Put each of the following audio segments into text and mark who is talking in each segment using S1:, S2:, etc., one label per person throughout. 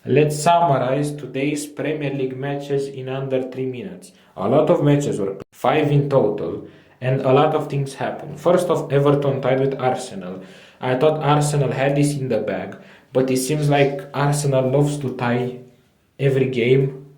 S1: Let's summarize today's Premier League matches in under 3 minutes. A lot of matches were played, 5 in total, and a lot of things happened. First off, Everton tied with Arsenal. I thought Arsenal had this in the bag, but it seems like Arsenal loves to tie every game,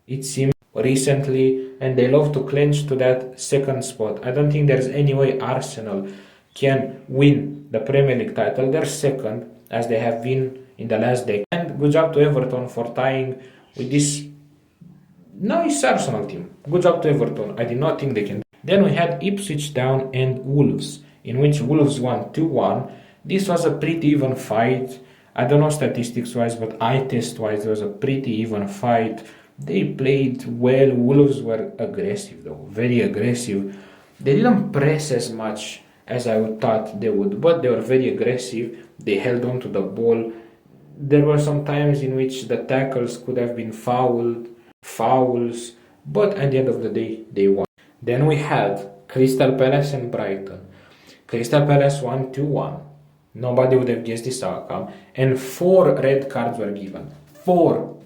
S1: it seems, recently, and they love to clinch to that second spot. I don't think there's any way Arsenal can win the Premier League title. They're second, as they have been in the last decade. And good job to Everton for tying with this nice Arsenal team. Good job to Everton. I did not think they can. Then we had Ipswich Town and Wolves, in which Wolves won 2-1. This was a pretty even fight. I don't know statistics wise, but eye test wise, it was a pretty even fight. They played well. Wolves were aggressive, though, very aggressive. They didn't press as much as I would thought they would, but they were very aggressive. They held on to the ball. There were some times in which the tackles could have been fouls, but at the end of the day, they won. Then we had Crystal Palace and Brighton. Crystal Palace won 2-1. Nobody would have guessed this outcome. And 4 red cards were given. Four.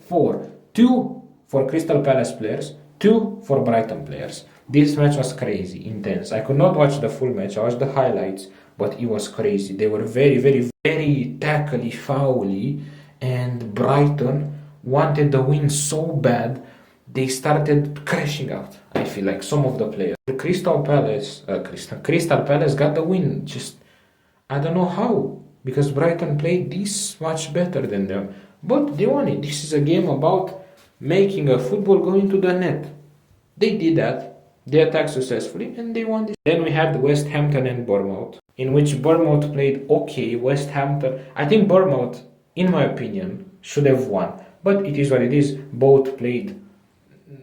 S1: 2 for Crystal Palace players, 2 for Brighton players. This match was crazy, intense. I could not watch the full match. I watched the highlights, but it was crazy. They were very, very, very tackly, foully, and Brighton wanted the win so bad they started crashing out. I feel like some of the players. The Crystal Palace got the win. Just I don't know how, because Brighton played this much better than them, but they won it. This is a game about making a football go into the net. They did that. They attacked successfully and they won this. Then we had West Hampton and Bournemouth, in which Bournemouth played okay. West Hampton, I think Bournemouth, in my opinion, should have won, but it is what it is. Both played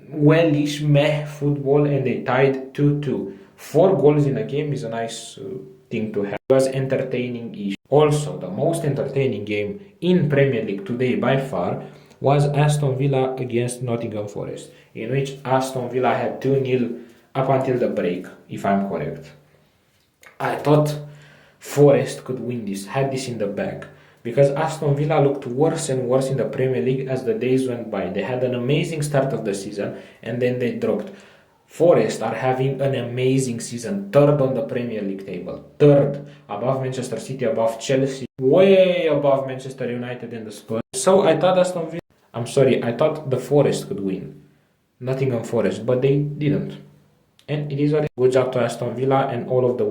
S1: wellish meh football and they tied 2-2. 4 goals in a game is a nice thing to have. It was entertaining-ish. Also, the most entertaining game in Premier League today by far was Aston Villa against Nottingham Forest, in which Aston Villa had 2-0 up until the break, if I'm correct. I thought Forest could win this, had this in the bag, because Aston Villa looked worse and worse in the Premier League as the days went by. They had an amazing start of the season and then they dropped. Forest are having an amazing season, 3rd on the Premier League table, 3rd, above Manchester City, above Chelsea, way above Manchester United and the Spurs. So I thought I thought the Forest could win, Nottingham Forest, but they didn't. And it is a good job to Aston Villa and all of the